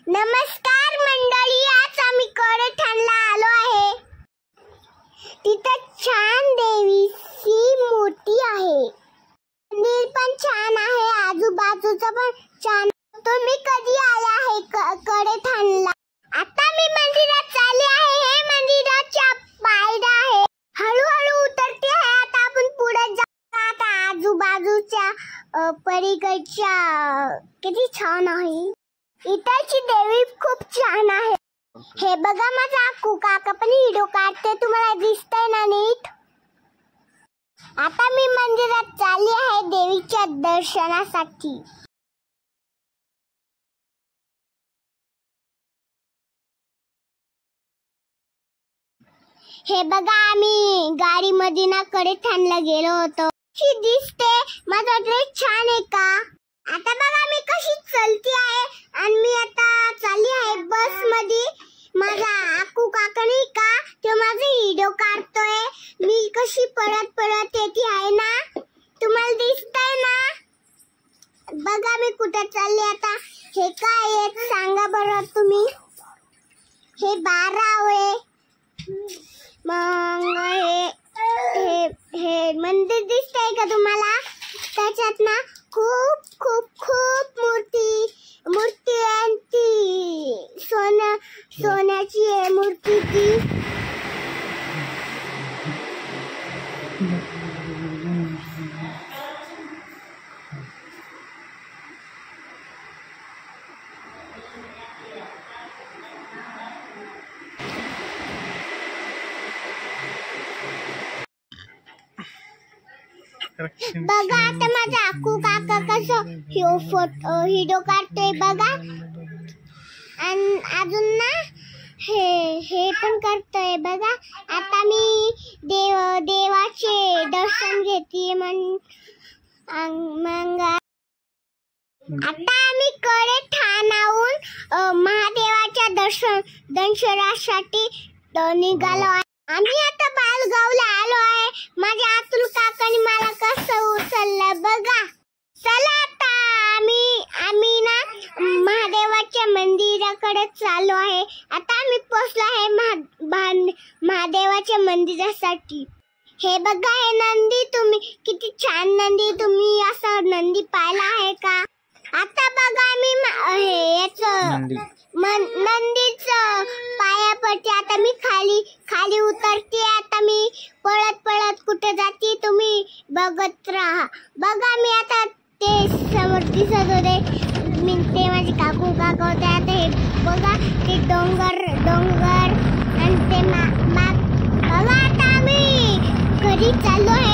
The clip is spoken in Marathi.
नमस्कार मंडळी, आज आम्ही कडेठाणला आलो आहे. तिथं छान देवीची मूर्ती आहे. मंदिर पण छान आहे, आजूबाजूचं पण छान. तुम्ही कधी आला आहे कडेठाणला? आता मी मंदिरात चालले आहे. हे मंदिराच्या पायऱ्या आहे, हळूहळू उतरते आहे. आता आपण पुढे जाऊ. आता आजूबाजूच्या पलीकडच्या किती छान आहे. इथाची देवी खूप छान आहे. हे बघा, माझा आकू काका पण व्हिडिओ काढते. तुम्हाला दिसतंय ना नीट? आता मी मंदिरात चालली आहे देवीच्या दर्शनासाठी. हे बघा, आम्ही गाडीमध्ये ना कडेठाणला गेलो होतो. कशी दिसते? माझा ड्रेस छान आहे का? आता बघा मी कशी चलती आहे आणि मी आता चालली आहे बस मध्ये. माझा आकू काका नाही का, तो माझा व्हिडिओ काढतोय. मी कशी पळत येते आहे ना, तुम्हाला दिसतंय ना? बघा मी कुठे चालली आता. हे काय आहे सांगा बरं तुम्ही? हे 12 आहे. मग हे मंदिर दिसतंय का तुम्हाला? त्याच्यात ना खूप खूप खूप मूर्ती आहे. ती सोन्याची आहे मूर्ती ती. बघा आता माझा आकू काका कसं व्हिडिओ काढतोय बघा. आणि अजून ना हे पण करतोय बघा. आता मी देवाचे दर्शन घेते. मग आता आम्ही कडेठाणाहून महादेवाच्या दर्शनासाठी निघालो आहे. आम्ही आता बालगावला आलो आहे. माझ्या अतुल काकाने मला कसं उचललं बघा. चला आता आम्ही ना महादेवाच्या मंदिराकडे चाललो आहे. आता आम्ही पोहोचलो आहे महादेवाच्या मंदिरासाठी. हे बघा, हे नंदी. तुम्ही किती छान नंदी. तुम्ही असा नंदी पाहिला आहे का? आता बघा मी नंदीचं पाया पडते. आता मी खाली उतरते. आता मी पळत कुठे जाते तुम्ही बघत राहा. बघा मी आता ते समोर दिसत होते, ते माझे काकू काका होते. आता हे बघा, ते डोंगर आणि ते बघा. आता आम्ही घरी चाललो आहे.